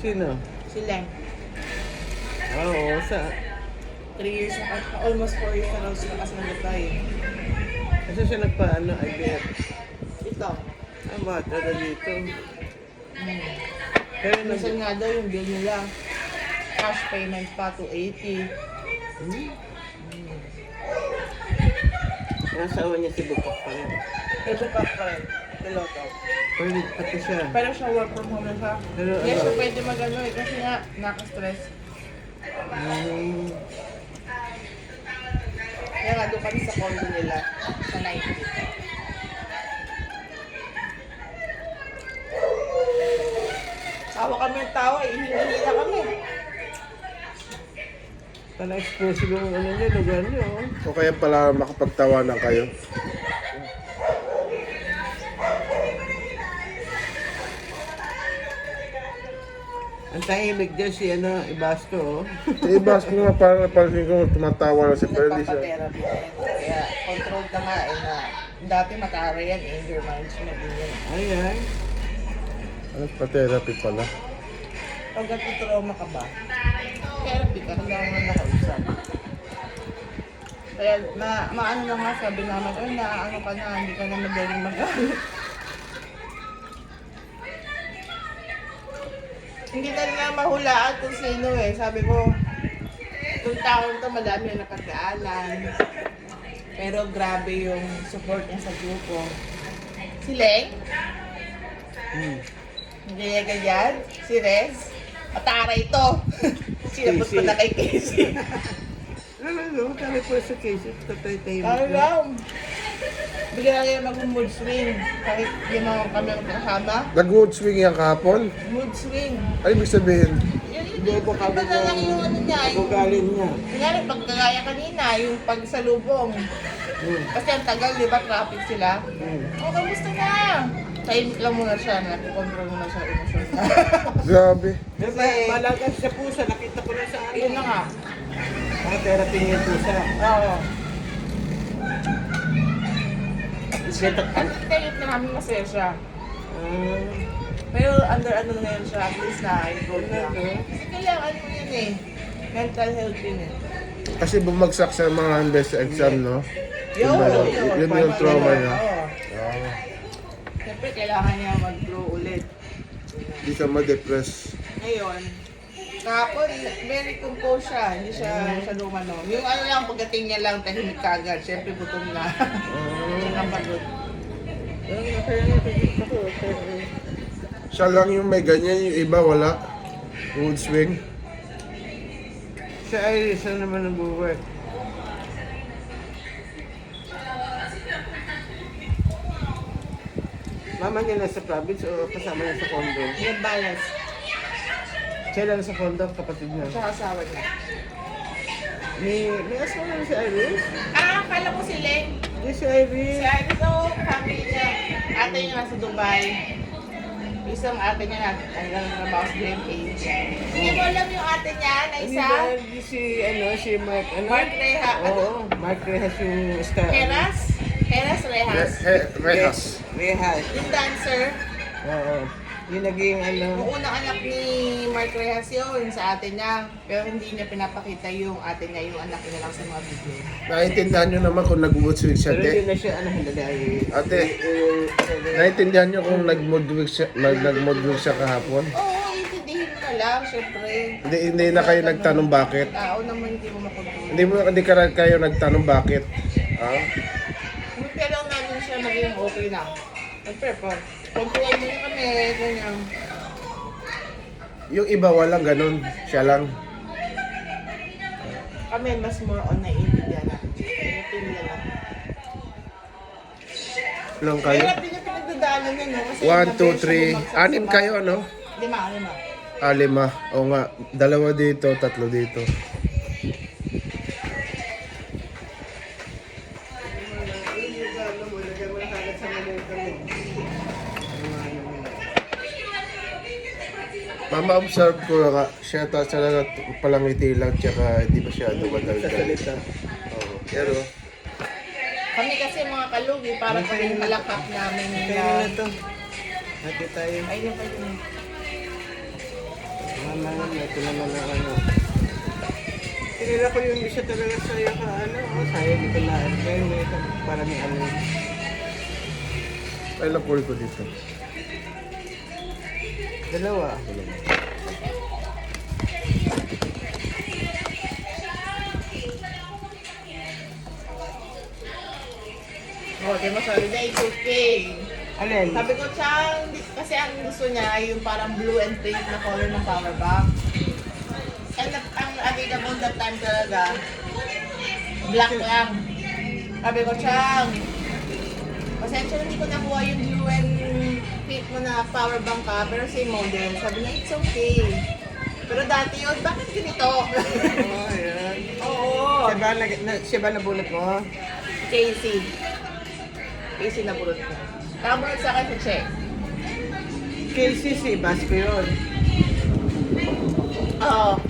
Sino? Si Leng. Oo, sa... 3 years na, almost 4 years na raw sila kasi nag-apply. Kasi siya nagpaano, IVF. Ito. Ang bata na dito. Pero Minsan nga daw yung bill nila. Cash payment pa, 280. Yung asawa niya si Bukak pa rin. Ito pa pa rin. Piloto. Pwede pati siya. Pero siya work from home na siya. Pero Hindi ano? siya pwede mag-ano eh. Kasi nga, naka-stress. Kaya nga doon kami sa condo nila. Sa 90. Tawa kami ng tawa eh. Hihingi na kami. Pala exclusive yung ano niya, lugar niyo. Oh. O kaya pala makapagtawanan kayo. Ang tahimik dyan si ano, Ibasto. Oh. Ibas ko nga parang napansin ko tumatawa na siya pero di siya. Nagpapatherapy na yan. Kaya control ka nga eh na dati matara yan, anger management din yan. Ayan. Ano pa therapy pala? Pag nagtitrauma ka ba, therapy ka, kailangan mo nakausap. Kaya maano na nga sabi naman, ay naaano ka na, hindi ka na madaling mag-ano. Hindi ka na mahulaan kung sino eh. Sabi ko, itong taon to madami na napagdaanan. Pero grabe yung support niya sa grupo. Si Leng? Hindi niya ganyan? Si Rez? Matara ito! Sinapot ko na kay Casey. Ano, kami po sa case, tatay-tahimik Ano na. lang? Bigla lang mag-mood swing. Kahit yung mga kami magkakasama. Nag-mood swing yan kahapon? Mood swing. Ay, ibig sabihin, Hindi po kami Iba na lang yung ano niya. Yung, ugalin niya. kunyari, pagkagaya kanina, yung pagsalubong. Kasi ang tagal, di ba, traffic sila. Oh, kamusta na? Tahimik lang muna siya, nakikontrol muna siya emosyon niya. grabe. Diba, malagas sa pusa, nakita ko na sa Yun na nga. Mga therapy niya yung pusa. Oo. Isletak ka. Ang kahit na namin masaya siya. Ah, Pero under ano na yan siya, at least na-improve na. Ano? Kasi kailangan mo yun eh. Mental health yun eh. Kasi bumagsak sa mga best exam, no? Yun, Yun yung trauma niya. Oo. Ah, Siyempre, kailangan niya mag-grow ulit. Di ka ma-depress. Ngayon, kahapon, very composed siya. Hindi siya lumano. Yung ano lang, pagdating niya lang, tahimik kagad. Siyempre, gutom na. Nakapagod. Siya lang yung may ganyan, yung iba wala. Mood swing. Sa Iris, saan naman nag-work? Mama niya nasa province o kasama niya sa condo? Yung balance. Siya lang sa condo, kapatid niya. Sa asawa niya. May asawa na si Iris? Ah, akala ko si Len. Hindi si Iris. Si Iris, oh, family niya. Ate niya nasa Dubai. Isang ate niya na, hanggang trabaho sa DMA. Hindi mo alam yung ate niya na Hindi isa? ba si Mark, ano? Mark Reha. Oo, Mark Rehas yung star. Heras? Heras Rehas. Rehas. Rehas. Yung dancer. Oo. Yung naging Yung ano, unang anak ni Mark Rehas yun sa ate niya. Pero hindi niya pinapakita yung ate niya, yung anak niya lang sa mga video. Naiintindihan nyo naman kung nag-mood swing siya, pero hindi te. na siya, ano, dahil... Ate, naiintindihan nyo kung nag-mood swing siya kahapon? Oo, intindihin mo na lang, syempre. Hindi na kayo nagtanong bakit. Tao naman hindi mo makontrol. Hindi kayo nagtanong bakit. Ah? Kaya lang namin siya maging okay na. Siyempre, pagkuhan mo na kami, ganyan. Yung iba walang ganun. Siya lang. Kami mas more on naiintindihan natin. Yung team niya lang. Ilang kayo? Pero din yung pinagdadaanan niya, no? Kasi 1, 2, 3. Anim kayo, ano? Lima. 5. Oo nga. 2 dito, 3 dito. Mama, observe ko nga, siya talaga palangiti lang, tsaka hindi ba siya Sa dumadalgal. salita. Oo. Pero, Kami kasi mga kalugi, para kami malakap namin Kaya na na... to. Hati tayo. Ay, yung ito naman ang ano. Tinira ko yung isa talaga sa'yo ka ano. Oh, sa'yo dito na. Kaya may para may ano. Ay, lapuri ko dito. Dalawa. Oh, di mo sorry na, it's okay. Alin? Sabi ko, Chang, kasi ang gusto niya yung parang blue and pink na color ng power bank. And ang available that time talaga, black lang. Sabi ko, Chang, pasensya na hindi ko nakuha yung blue and pink mo na power bank ka, pero same model. Sabi niya, it's okay. Pero dati yun, bakit ganito? Oh, ayan. Oo. Siya ba nabunot mo? Casey. Casey na bulot ko. Nakabulot sa akin si Che. Casey, si Basco yun. Oo.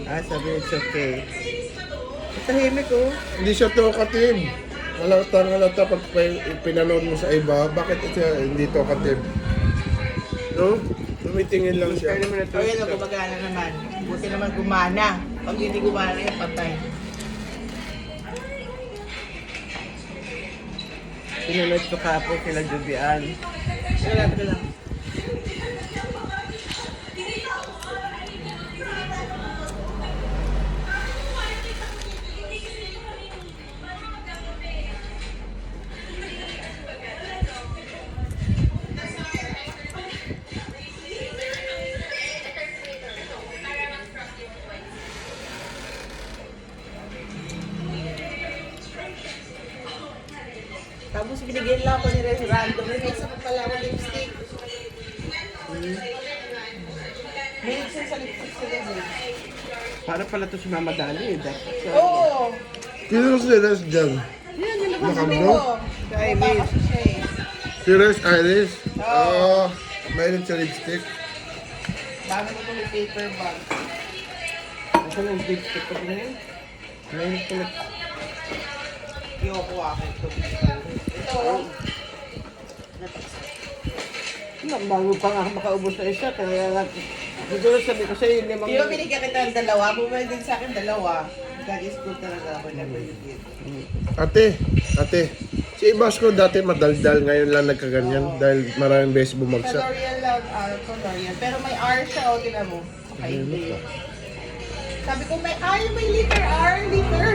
Ah, sabi it's okay. Tahimik oh. Hindi siya talkative. Halata pag pinanood mo sa iba, bakit siya hindi talkative? No? Tumitingin lang siya. Kaya naman na O yun, gumagana naman. Buti naman gumana. Pag hindi gumana yung patay. Pinunod ko kapon sila Jubian. Wala ko lang. Tapos binigyan lang ako ni Res random. May isa pa pala ako lipstick. May isa sa lipstick sila din. Para pala to si Mama Dali. Oo! Sino si Res dyan? Yan, yung Nakabro? Kay Baka Miss. siya eh. Si Res Iris? Oo. Oo. Mayroon sa lipstick. Bago ko itong paper bag. Ito lang lipstick ko din. Ngayon ko na. Yoko ako ito. Ito. Bago pa nga makaubos na isa. Kaya nga. Siguro sabi ko sa'yo, limang. Di ba binigyan kita ng dalawa? Bumalik din sa akin dalawa. God is good talaga ako na you Ate. Si Ibasco dati madaldal, ngayon lang nagkaganyan dahil maraming beses Sa bumagsak. L'Oreal lang, R ko L'Oreal. Pero may R siya, o tinan mo. Okay, hindi. Sabi ko, may R, may liter R, liter.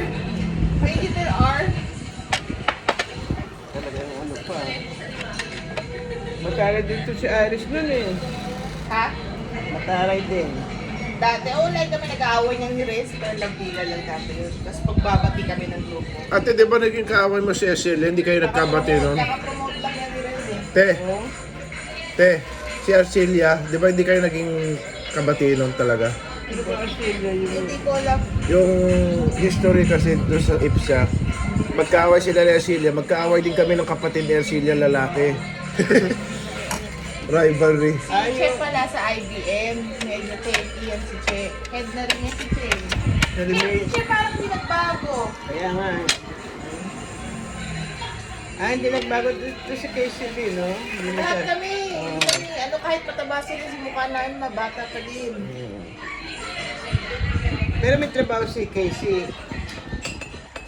May liter R. Talagang ano pa. Mataray din to si Iris nun eh. Ha? Mataray din. Dati, like kami nag-aaway niyang ni Rez, pero lagpila lang natin yun. Tapos pagbabati kami ng grupo. Ate, di ba naging kaaway mo si Esel? Hindi kayo nagkabati nun? Nakapromote lang yan ni Rez eh. Te, si Arcelia, di ba hindi kayo naging kabati nun talaga? Ano ba ang sila yun? Hindi ko alam. Yung history kasi doon sa IPSA, magkaaway sila ni Arcelia, magkaaway din kami ng kapatid ni Arcelia lalaki. Rivalry. Si Che pala sa IBM. Medyo techy yan si Che. Head na rin niya si Che. Pero si Che parang hindi nagbago. Kaya nga eh. Ah, hindi nagbago dito sa KCB, no? Hindi na Lahat siya. kami. Ano kahit mataba sila sa mukha namin, mabata pa din. Pero may trabaho si Casey.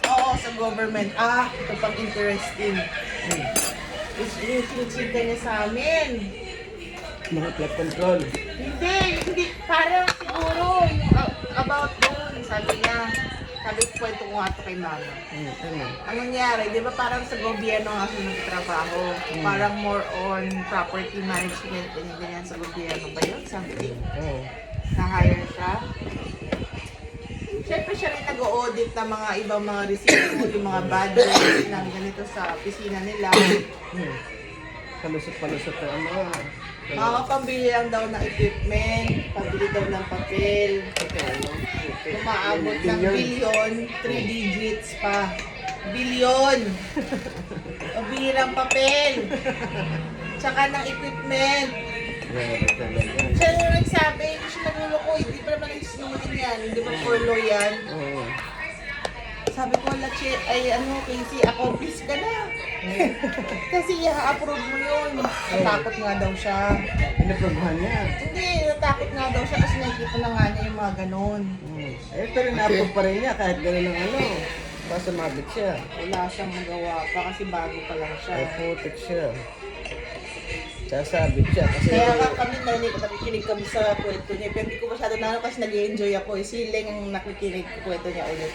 Oo, sa government. Ah, ito pang interesting. Isinsinta niya sa amin. Mga flood control. Hindi. Parang siguro yung about doon. Sabi niya, kwento ko nga ito kay mama. Ano? Ang nangyari, di ba parang sa gobyerno nga siya nagtrabaho. Parang more on property management, ganyan sa gobyerno ba yun? Something. Oo. Na-hire siya. Siyempre siya rin nag-audit ng mga ibang mga resibo, yung mga budget ng ganito sa opisina nila. Palusot ang mga. Mga pambili lang daw ng equipment, pambili daw ng papel. Umaabot ng bilyon, 3 digits pa. Bilyon! Pambili ng papel. Tsaka ng equipment. Grabe talaga. Siya yung nagsabi, hindi siya nagluloko, hindi pa naman nagsisinungaling yan. Hindi ba furlough yan? Oo. Sabi ko, Casey, accomplish ka na. Kasi i-approve mo yun. Natakot nga daw siya. Pinaprobahan niya. Hindi, natatakot nga daw siya kasi nakikita na nga niya yung mga ganun. Eh, pero napog pa rin niya kahit gano'n ang ano. Basta mabit siya. Wala siyang magawa pa kasi bago pa lang siya. Ay, putik siya. Sasabit siya kasi... Kaya nga kami nakikinig kami sa kwento niya. Pero hindi ko masyado na kasi nag-enjoy ako. Si Leng ang nakikinig ko kwento niya ulit.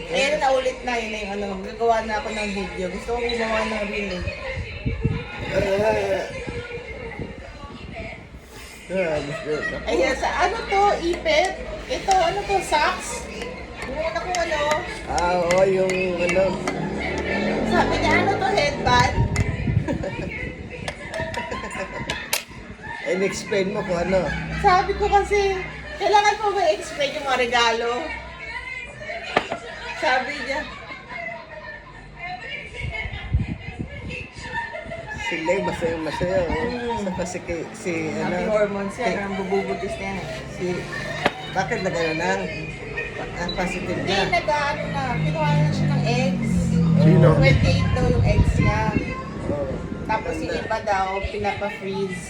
Ayan na ulit na yun na yung ano. Gagawa na ako ng video. Gusto ko gumawa ng reel eh. Ayan, sa ano to? Ipit? Ito, ano to? Socks? Yung una kong ano? Oo, yung ano... Sabi niya, ano to? Headband? In-explain mo kung ano. Sabi ko kasi, kailangan po ba i-explain yung mga regalo? Sabi niya, Si Lay, masaya. Sa kasi si happy ano... hormones yan, ang bububutis na yan. Si... Bakit na gano'n na? Ang positive Hindi, niya. nag-ano na, kinuha na siya ng eggs. Sino? 28 daw yung eggs niya. Oo. Tapos yung iba daw, pinapa-freeze.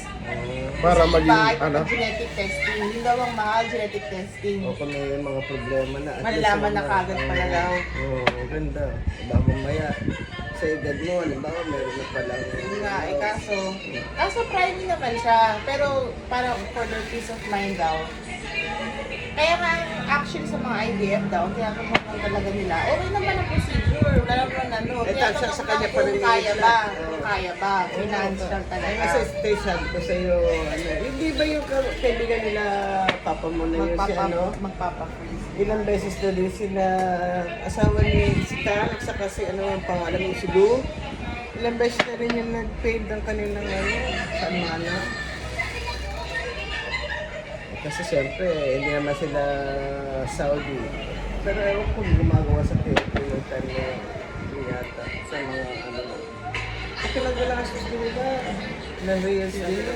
Para Kasi maging, iba, ano? genetic testing. Yung daw ang mahal, genetic testing. O kung may mga problema na. at Malalaman least, na kagad pala daw. Oo, ganda. Baka mamaya sa edad mo, halimbawa meron na palang... Yun nga, eh kaso priming naman siya. Pero parang for their peace of mind daw. Kaya nga, actually sa mga IVF daw, tinatanong lang talaga nila, okay naman ang procedure, wala naman ano. Eh, Tinatanong sa lang kanya pa kung rin kaya yung ba, isa. kung kaya ba, financial Ay, talaga. kasi stay sabi ko sa'yo, ano, hindi ba yung kaibigan nila, papa mo na yun si ano? Magpapa-freeze. Ilang beses na din sila asawa ni si Tan at saka si ano ang pangalan mo si Lou. Ilang beses na rin yung nag-paid ng kanilang ano, sa ano. Kasi siyempre, hindi naman sila Saudi. Pero ewan ko gumagawa sa Pilipinas na yata sa mga ano. Kasi naglalastos din nila. Ng real din.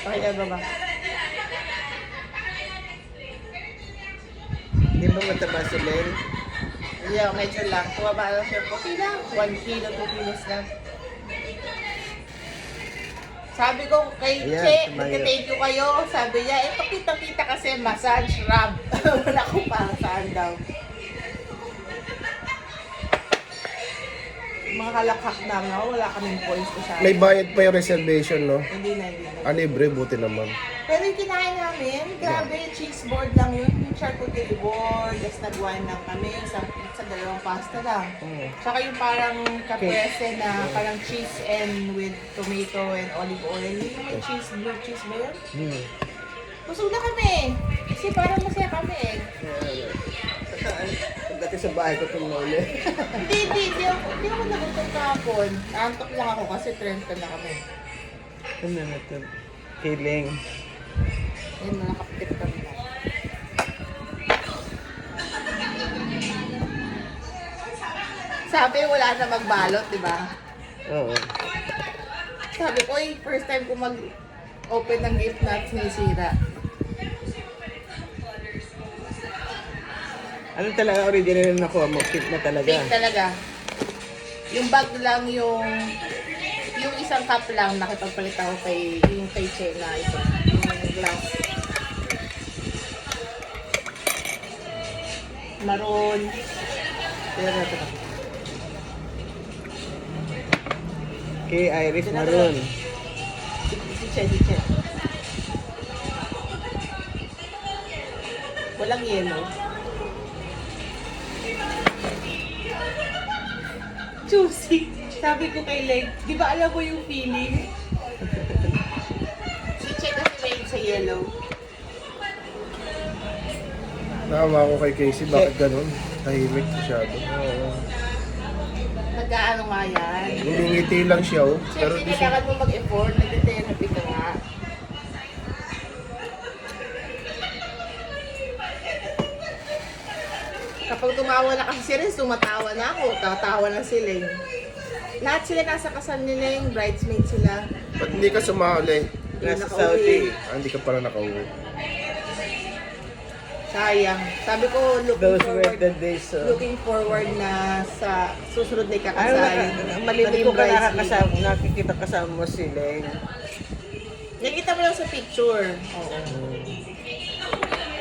Okay ba ba? Di ba mataba si Len? Yeah, medyo lang. Tumaba lang siya. Okay lang. 1 kilo, 2 kilos lang. Sabi ko kay Ayan, Che, tumayo. thank you kayo. Sabi niya, ito kita-kita kasi massage rub. Wala ko para saan daw. Mga kalakhak na nga, wala kaming points ko siya. May bayad pa yung reservation, no? Hindi na. Ah, libre, buti naman. Pero yung kinain namin, grabe, cheese board lang yun. Yung charcuterie board, tapos nag-wine lang kami. Isang pizza, 2 pasta lang. Tsaka yung parang caprese na parang cheese and with tomato and olive oil. Yung may cheese, blue cheese ba yun? Busog na kami. Kasi parang masaya kami eh. Saka, dati sa bahay ko itong nauli. Hindi ako nagutom kahapon. Naantok lang ako kasi 30 na kami. Ano na ito? Kiling. Ayun, nakapit kami na. Sabi, wala na magbalot, di ba? Oo. Sabi ko, first time ko mag-open ng gift na sinisira. Ano talaga original na nakuha mo? Cute na talaga. Fake talaga. Yung bag lang yung isang cup lang nakipagpalit ako kay Che na ito. Yung glass. Maroon. Kaya na ito. Kay Iris Maroon. Si Che. Walang yellow. Juicy. Sabi ko kay Leg, di ba alam mo yung feeling? Si Che kasi may sa yellow. Naawa ko kay Casey, bakit ganun? Tahimik masyado. Oo. Nag-ano nga yan. Ngumingiti lang siya, oh. Pero Siyempre, di siya... kailangan mo mag-effort, nag-therapy ka nga. Kapag tumawa na kasi si Renz, tumatawa na ako, tatawa na si Leng. Lahat sila nasa kasal ni Leng, bridesmaid sila. Ba't hindi ka sumali? Nasa nakauwi. Saudi. Ah, hindi ka pala nakauwi. Sayang. Sabi ko, Those were the days. looking forward na sa susunod na Ano ikakasal. na, malibig ko ka Maging bridesmaid. nakikita kasama mo si Leng. Nakita mo lang sa picture. Oo.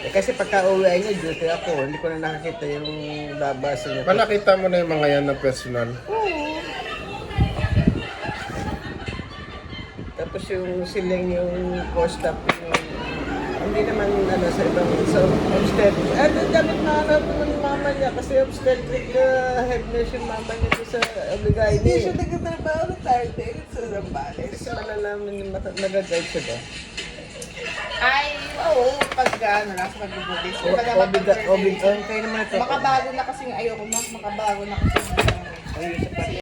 Eh, kasi pagka uwi niya, duty ako. Hindi ko na nakakita yung babasa niya. Malakita mo na yung mga yan na personal. Tapos yung siling yung co-staff yung hindi naman ano sa ibang sa obstetric. Ang damit na hanap naman yung mama niya kasi obstetric head nurse yung mama niya doon sa Abigay Hindi siya niya. nagtatrabaho ng target sa Zambales. Kasi malalaman yung nag-guide siya ba? Ay, oo, pag ano, nasa pag-bubis. Obig, kayo naman ito. Makabago na kasi ayoko na, makabago na kasi. Ayun, sa